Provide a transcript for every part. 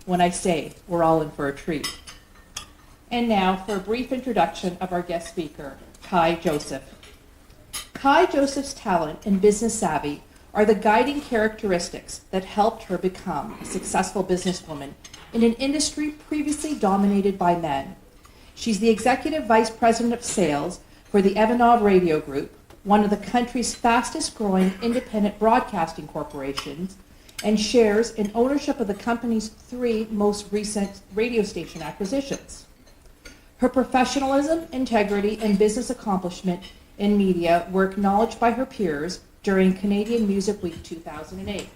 when I say we're all in for a treat. And now for a brief introduction of our guest speaker, Kai Joseph. Kai Joseph's talent and business savvy are the guiding characteristics that helped her become a successful businesswoman in an industry previously dominated by men. She's the Executive Vice President of Sales for the Evanov Radio Group, one of the country's fastest growing independent broadcasting corporations, and shares in ownership of the company's 3 most recent radio station acquisitions. Her professionalism, integrity, and business accomplishment in media were acknowledged by her peers during Canadian Music Week 2008,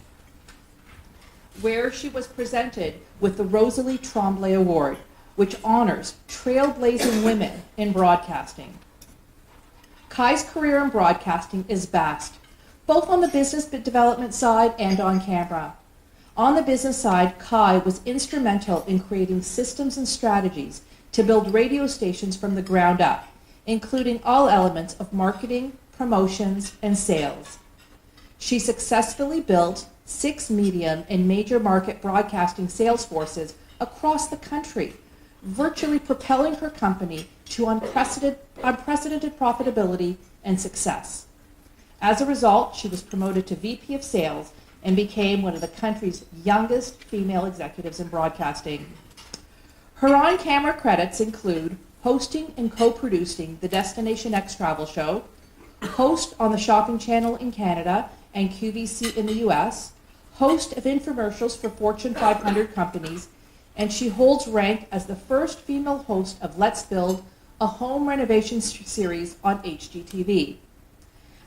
where she was presented with the Rosalie Tremblay Award, which honors trailblazing women in broadcasting. Kai's career in broadcasting is vast, both on the business development side and on camera. On the business side, Kai was instrumental in creating systems and strategies to build radio stations from the ground up, including all elements of marketing, promotions, and sales. She successfully built 6 medium and major market broadcasting sales forces across the country, virtually propelling her company to unprecedented profitability and success. As a result, she was promoted to VP of Sales and became one of the country's youngest female executives in broadcasting. Her on-camera credits include hosting and co-producing the Destination X travel show, host on the Shopping Channel in Canada and QVC in the US, host of infomercials for Fortune 500 companies, and she holds rank as the first female host of Let's Build, a home renovation series on HGTV.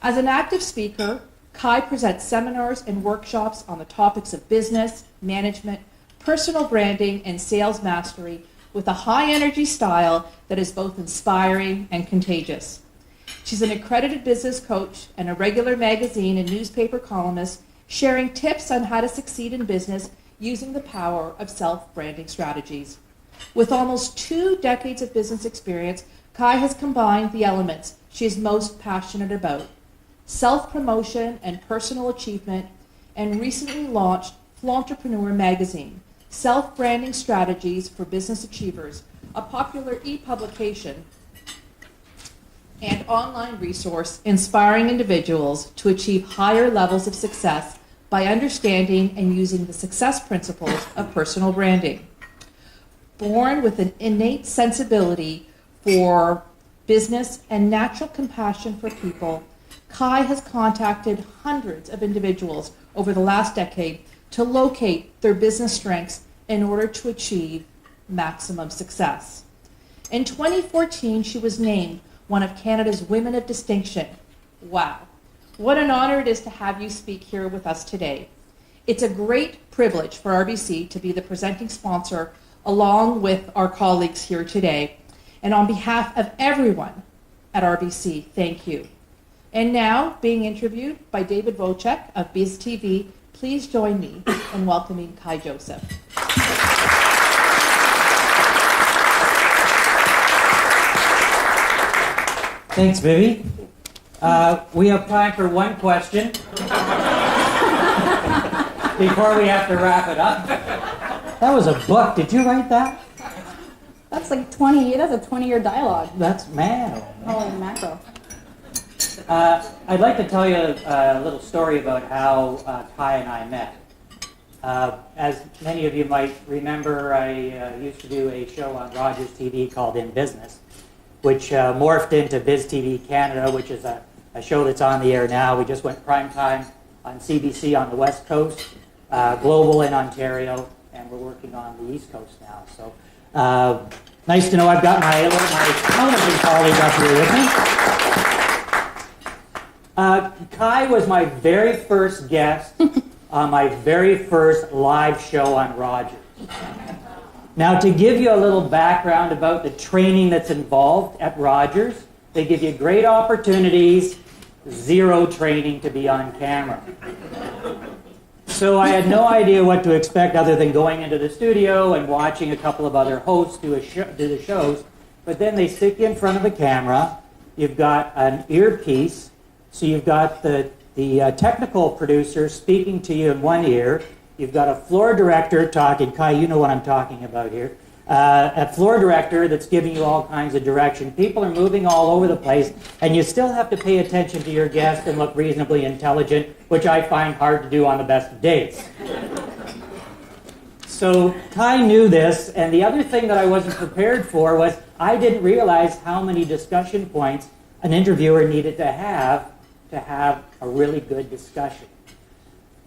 As an active speaker, Kai presents seminars and workshops on the topics of business, management, personal branding, and sales mastery with a high-energy style that is both inspiring and contagious. She's an accredited business coach and a regular magazine and newspaper columnist, sharing tips on how to succeed in business using the power of self-branding strategies. With almost 2 decades of business experience, Kai has combined the elements she is most passionate about: self-promotion and personal achievement, and recently launched Entrepreneur magazine, Self-Branding Strategies for Business Achievers, a popular e-publication and online resource inspiring individuals to achieve higher levels of success by understanding and using the success principles of personal branding. Born with an innate sensibility for business and natural compassion for people, Kai has contacted hundreds of individuals over the last decade to locate their business strengths in order to achieve maximum success. In 2014, she was named one of Canada's Women of Distinction. Wow, what an honor it is to have you speak here with us today. It's a great privilege for RBC to be the presenting sponsor along with our colleagues here today. And on behalf of everyone at RBC, thank you. And now, being interviewed by David Wojcik of Biz TV, please join me in welcoming Kai Joseph. Thanks, Vivi. We have time for one question before we have to wrap it up. That was a book. Did you write that? That's like 20, that's a 20-year dialogue. That's man. Holy mackerel. I'd like to tell you a little story about how Kai and I met. As many of you might remember, I used to do a show on Rogers TV called In Business, which morphed into Biz TV Canada, which is a show that's on the air now. We just went prime time on CBC on the West Coast, Global in Ontario, and we're working on the East Coast now. So nice to know I've got my television colleague up here with me. Kai was my very first guest on my very first live show on Rogers. Now, to give you a little background about the training that's involved at Rogers, they give you great opportunities, 0 training to be on camera. So I had no idea what to expect other than going into the studio and watching a couple of other hosts do the shows. But then they stick you in front of a camera. You've got an earpiece. So you've got the technical producer speaking to you in one ear, you've got a floor director talking. Kai, you know what I'm talking about here. A floor director that's giving you all kinds of direction. People are moving all over the place, and you still have to pay attention to your guest and look reasonably intelligent, which I find hard to do on the best of days. So Kai knew this, and the other thing that I wasn't prepared for was I didn't realize how many discussion points an interviewer needed to have a really good discussion.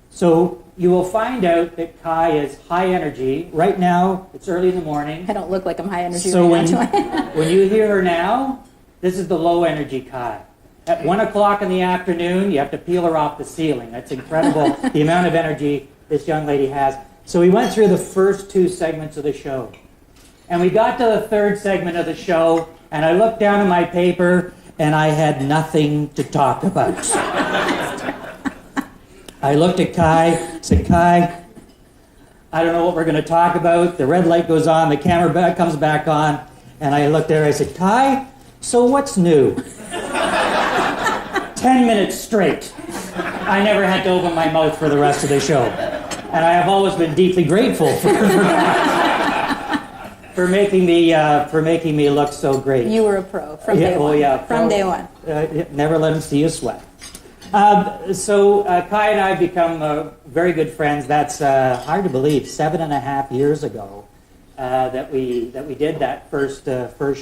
So you will find out that Kai is high energy. Right now, it's early in the morning. I don't look like I'm high energy So right now, do I? when you hear her now, this is the low energy Kai. At 1 o'clock in the afternoon, you have to peel her off the ceiling. That's incredible, the amount of energy this young lady has. So we went through the first 2 segments of the show. And we got to the 3rd segment of the show, and I looked down at my paper, and I had nothing to talk about. I looked at Kai, said, Kai, I don't know what we're going to talk about. The red light goes on, the camera comes back on, and I looked there, I said, Kai, so what's new? 10 minutes straight. I never had to open my mouth for the rest of the show. And I have always been deeply grateful for that. For making me look so great. You were a pro from day one. Oh yeah, from day one. Never let him see you sweat. So Kai and I have become very good friends. That's hard to believe. 7.5 years ago that we did that first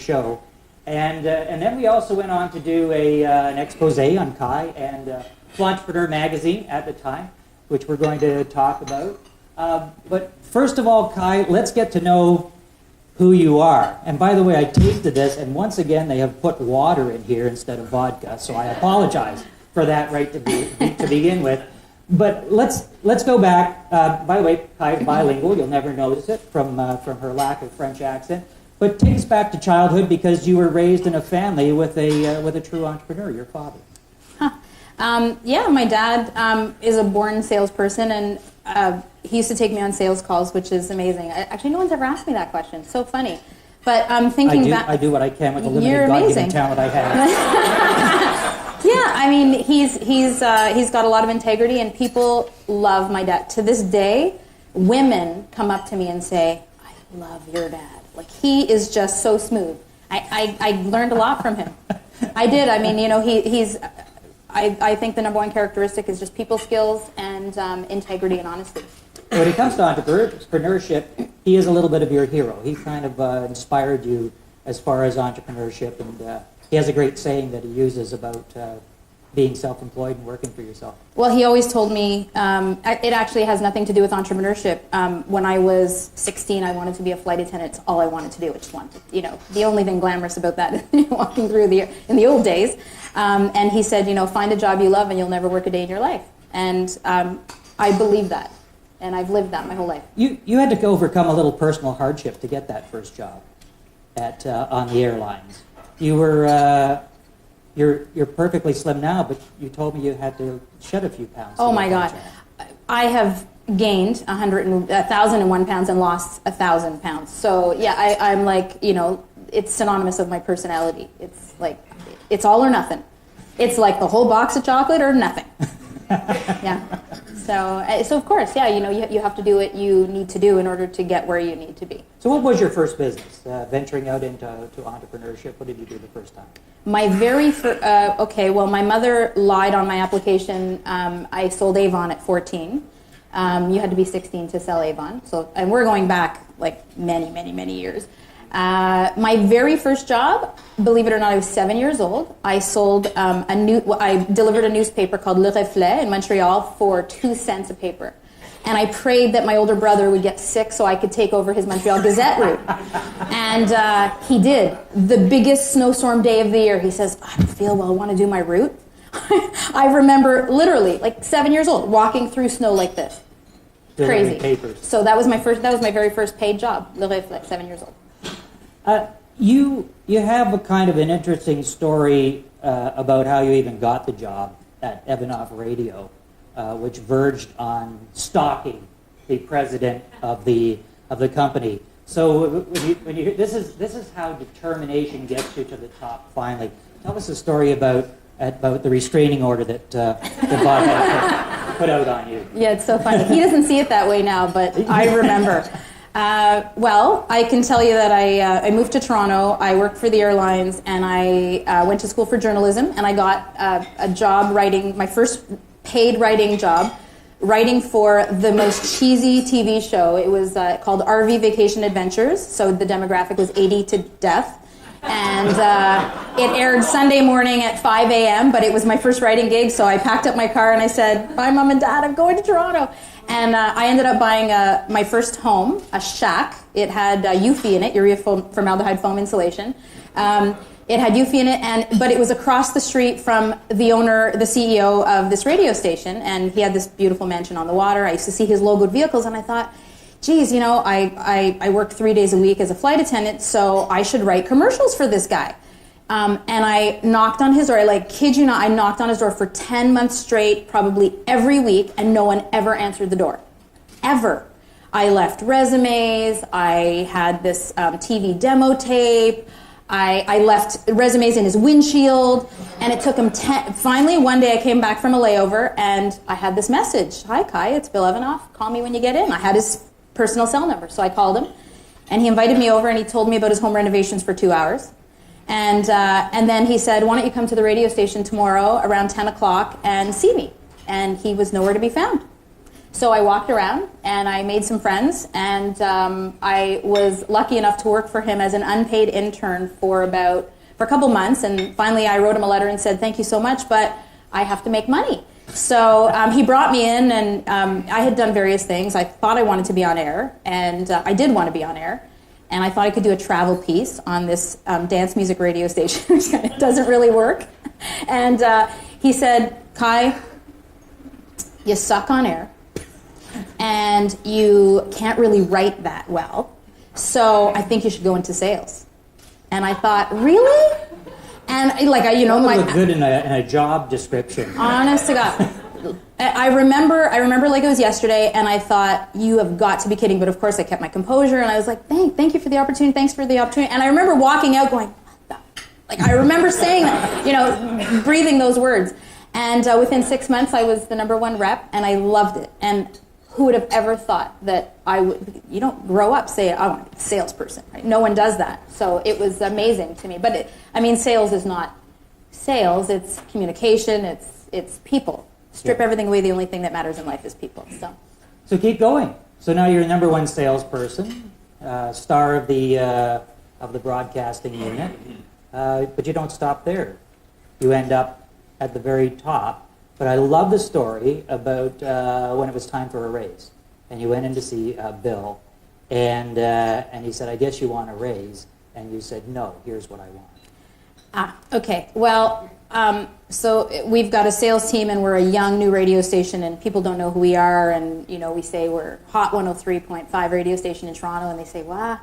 show, and then we also went on to do an expose on Kai and Entrepreneur magazine at the time, which we're going to talk about. But first of all, Kai, let's get to know who you are. And by the way, I tasted this, and once again, they have put water in here instead of vodka, so I apologize for that right to begin with. But let's go back. By the way, Kai is bilingual. You'll never notice it from her lack of French accent. But take us back to childhood, because you were raised in a family with a true entrepreneur, your father. Yeah, my dad is a born salesperson, and he used to take me on sales calls, which is amazing. Actually, no one's ever asked me that question. So funny. But I'm thinking back. I do what I can with the You're limited God-given amazing. talent I have. Yeah, I mean, he's got a lot of integrity, and people love my dad. To this day, women come up to me and say, "I love your dad." Like, he is just so smooth. I learned a lot from him. I did. I mean, you know, he's. I think the number one characteristic is just people skills and integrity and honesty. When it comes to entrepreneurship, he is a little bit of your hero. He kind of inspired you as far as entrepreneurship, and he has a great saying that he uses about being self-employed and working for yourself. Well, he always told me, it actually has nothing to do with entrepreneurship. When I was 16, I wanted to be a flight attendant. It's all I wanted to do. I just wanted, you know, the only thing glamorous about that is walking through in the old days. And he said, you know, find a job you love and you'll never work a day in your life. And I believe that. And I've lived that my whole life. You had to overcome a little personal hardship to get that first job on the airlines. You were you're perfectly slim now, but you told me you had to shed a few pounds. Oh my God, I have gained 1,001 pounds and lost 1,000 pounds. So yeah, I'm like, you know, it's synonymous with my personality. It's like, it's all or nothing. It's like the whole box of chocolate or nothing. Yeah. So of course, yeah, you know, you have to do what you need to do in order to get where you need to be. So what was your first business, venturing out into entrepreneurship? What did you do the first time? My very first, my mother lied on my application. I sold Avon at 14. You had to be 16 to sell Avon. So, and we're going back like many, many, many years. My very first job, believe it or not, I was 7 years old. I sold I delivered a newspaper called Le Reflet in Montreal for 2 cents a paper. And I prayed that my older brother would get sick so I could take over his Montreal Gazette route. And he did. The biggest snowstorm day of the year, he says, I don't feel well, I want to do my route. I remember literally, like 7 years old, walking through snow like this. Crazy. Papers. So that was my very first paid job, Le Reflet, 7 years old. You have a kind of an interesting story about how you even got the job at Evanov Radio, which verged on stalking the president of the company. So when you this is how determination gets you to the top. Finally, tell us a story about the restraining order that Bob had. put out on you. Yeah, it's so funny. He doesn't see it that way now, but I remember. Well, I can tell you that I moved to Toronto, I worked for the airlines, and I went to school for journalism, and I got a job writing, my first paid writing job, writing for the most cheesy TV show. It was called RV Vacation Adventures, so the demographic was 80 to death. And it aired Sunday morning at 5 a.m., but it was my first writing gig, so I packed up my car and I said, bye, Mom and Dad, I'm going to Toronto. And I ended up buying my first home, a shack. It had UFI in it, urea formaldehyde foam insulation. It had UFI in it, but it was across the street from the owner, the CEO of this radio station, and he had this beautiful mansion on the water. I used to see his logoed vehicles, and I thought, geez, you know, I work 3 days a week as a flight attendant, so I should write commercials for this guy. And I knocked on his door. I kid you not, I knocked on his door for 10 months straight, probably every week, and no one ever answered the door. Ever. I left resumes. I had this TV demo tape. I left resumes in his windshield, and it took him finally, one day I came back from a layover, and I had this message. Hi, Kai, it's Bill Evanov. Call me when you get in. I had his personal cell number, so I called him, and he invited me over, and he told me about his home renovations for 2 hours. And then he said, why don't you come to the radio station tomorrow around 10 o'clock and see me? And he was nowhere to be found. So I walked around and I made some friends, and I was lucky enough to work for him as an unpaid intern for a couple months, and finally I wrote him a letter and said, thank you so much, but I have to make money. So he brought me in, and I had done various things. I thought I wanted to be on air, and I did want to be on air. And I thought I could do a travel piece on this dance music radio station, which kind of doesn't really work. And he said, Kai, you suck on air, and you can't really write that well, so I think you should go into sales. And I thought, really? And That would look good in a job description. Honest to God. I remember like it was yesterday, and I thought, you have got to be kidding. But of course I kept my composure, and I was like, thank you for the opportunity, thanks for the opportunity. And I remember walking out going, what the? I remember saying that, breathing those words. And within 6 months I was the #1 rep, and I loved it. And who would have ever thought that I would, you don't grow up saying, I want to be a salesperson, right? No one does that. So it was amazing to me. But sales is not sales, it's communication, it's people. Strip everything away, the only thing that matters in life is people. So keep going. So now you're #1 salesperson, star of the broadcasting unit, but you don't stop there. You end up at the very top. But I love the story about when it was time for a raise, and you went in to see Bill, and he said, I guess you want a raise, and you said, no, here's what I want. Okay. Well, so we've got a sales team, and we're a young new radio station, and people don't know who we are, and we say we're Hot 103.5 radio station in Toronto, and they say, wow.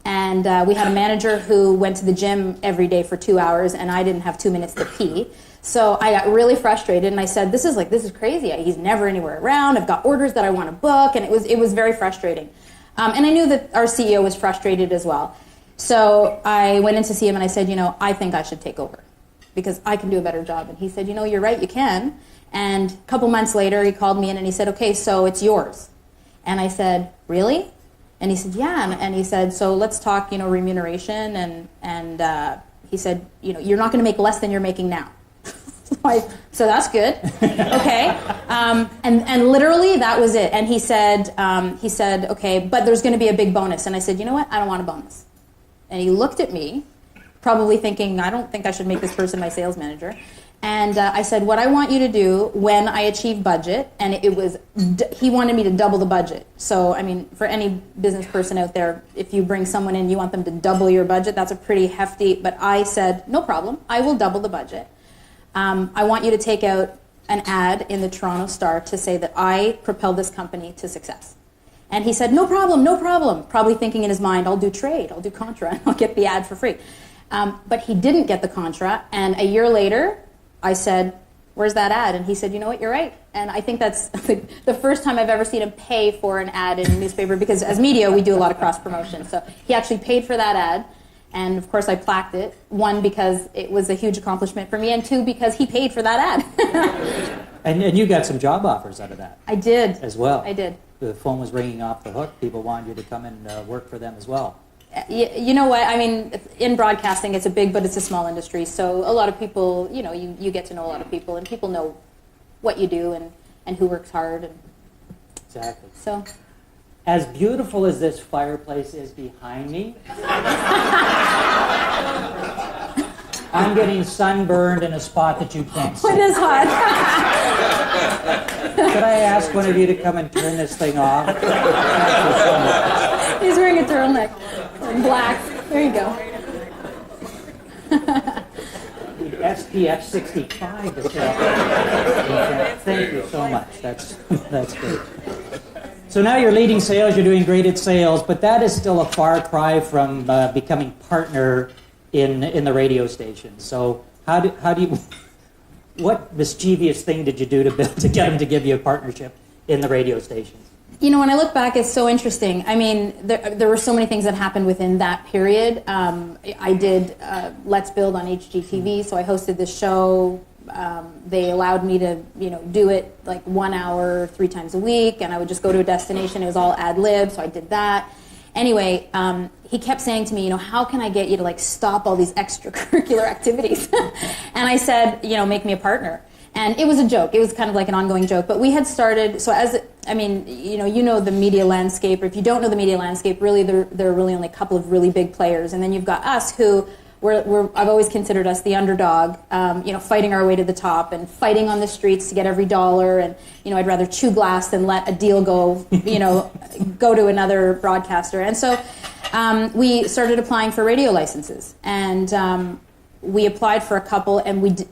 And we had a manager who went to the gym every day for 2 hours, and I didn't have 2 minutes to pee. So I got really frustrated, and I said, this is crazy. He's never anywhere around. I've got orders that I want to book, and it was very frustrating. And I knew that our CEO was frustrated as well. So I went in to see him, and I said, I think I should take over because I can do a better job. And he said, you're right, you can. And a couple months later, he called me in, and he said, okay, so it's yours. And I said, really? And he said, yeah. And he said, so let's talk, remuneration. And he said, you're not going to make less than you're making now. So that's good. Okay. And literally that was it. And he said, okay, but there's going to be a big bonus. And I said, you know what? I don't want a bonus. And he looked at me, probably thinking, I don't think I should make this person my sales manager. And I said, what I want you to do when I achieve budget, and he wanted me to double the budget. So, for any business person out there, if you bring someone in, you want them to double your budget, that's a pretty hefty, but I said, no problem, I will double the budget. I want you to take out an ad in the Toronto Star to say that I propelled this company to success. And he said, no problem, probably thinking in his mind, I'll do trade, I'll do contra, and I'll get the ad for free. But he didn't get the contra, and a year later, I said, where's that ad? And he said, you know what, you're right. And I think that's the first time I've ever seen him pay for an ad in a newspaper, because as media, we do a lot of cross-promotion. So he actually paid for that ad. And of course I plaqued it, 1, because it was a huge accomplishment for me, and 2, because he paid for that ad. And you got some job offers out of that I did. as well. I did. The phone was ringing off the hook. People wanted you to come and work for them as well. You know what? I mean, in broadcasting, it's a big, but it's a small industry. So a lot of people, you know, you get to know a lot of people, and people know what you do and who works hard. And Exactly. so, As beautiful as this fireplace is behind me, I'm getting sunburned in a spot that you can't see. it is hot. Could I ask one of you to come and turn this thing off? Thank you so much. He's wearing a turtleneck in black. There you go. SPF 65 to show. Thank you so much. That's great. So now you're leading sales, you're doing great at sales, but that is still a far cry from becoming partner in the radio station. So how do you, what mischievous thing did you do to get them to give you a partnership in the radio stations? You know, when I look back, it's so interesting. I mean, there were so many things that happened within that period. I did Let's Build on HGTV, so I hosted this show. They allowed me to, you know, do it like 1 hour, 3 times a week, and I would just go to a destination. It was all ad lib, so I did that. Anyway, he kept saying to me, you know, how can I get you to like stop all these extracurricular activities? And I said, you know, make me a partner. And it was a joke. It was kind of like an ongoing joke. But we had started, so I mean, you know the media landscape. Or if you don't know the media landscape, really there are really only a couple of really big players. And then you've got us who, I've always considered us the underdog, you know, fighting our way to the top and fighting on the streets to get every dollar. And, you know, I'd rather chew glass than let a deal go, you know, go to another broadcaster. And so we started applying for radio licenses. And we applied for a couple, and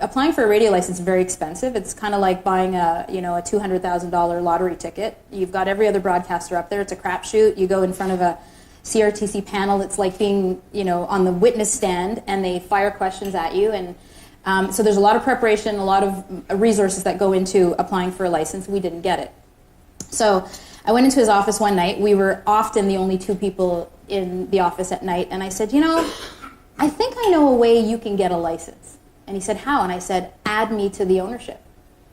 applying for a radio license is very expensive. It's kind of like buying a $200,000 lottery ticket. You've got every other broadcaster up there. It's a crapshoot. You go in front of a CRTC panel. It's like being, you know, on the witness stand, and they fire questions at you. And so there's a lot of preparation, a lot of resources that go into applying for a license. We didn't get it. So I went into his office one night. We were often the only 2 people in the office at night. And I said, you know, I think I know a way you can get a license. And he said, how? And I said, add me to the ownership.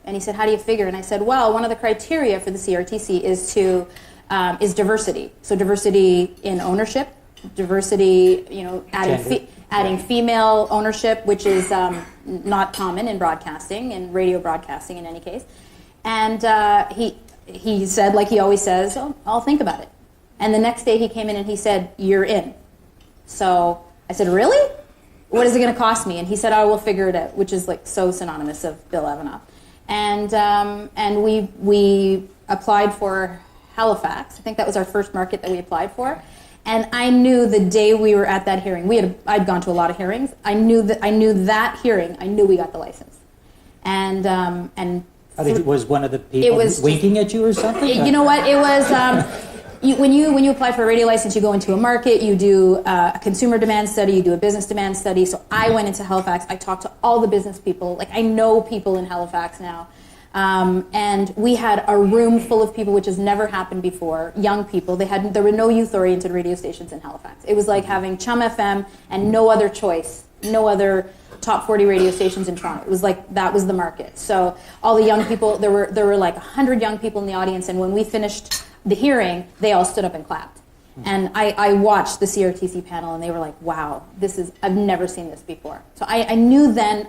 And he said, how do you figure? And I said, well, one of the criteria for the CRTC is diversity. So diversity in ownership, diversity, you know, adding female ownership, which is not common in broadcasting, in radio broadcasting in any case. And he said, like he always says, oh, I'll think about it. And the next day he came in and he said, you're in. So I said, really? What is it going to cost me? And he said, oh, we'll figure it out, which is like so synonymous of Bill Evanov. And we applied for Halifax. I think that was our first market that we applied for. And I knew the day we were at that hearing, I'd gone to a lot of hearings. I knew that hearing, I knew we got the license. And was one of the people winking at you or something? You know what? It was when you apply for a radio license, you go into a market, you do a consumer demand study, you do a business demand study. So I went into Halifax. I talked to all the business people. Like I know people in Halifax now. And we had a room full of people, which has never happened before, young people. There were no youth-oriented radio stations in Halifax. It was like having Chum FM and no other choice, no other top 40 radio stations in Toronto. It was like that was the market. So all the young people, there were like 100 young people in the audience, and when we finished the hearing, they all stood up and clapped. And I watched the CRTC panel, and they were like, wow, I've never seen this before. So I knew then,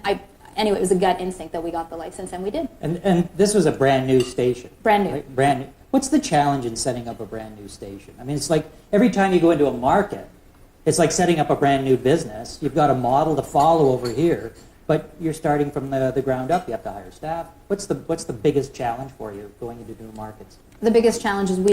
anyway, it was a gut instinct that we got the license, and we did. And this was a brand new station. Brand new. Right? Brand new. What's the challenge in setting up a brand new station? I mean, it's like every time you go into a market, it's like setting up a brand new business. You've got a model to follow over here, but you're starting from the ground up. You have to hire staff. What's the biggest challenge for you going into new markets? The biggest challenge is we don't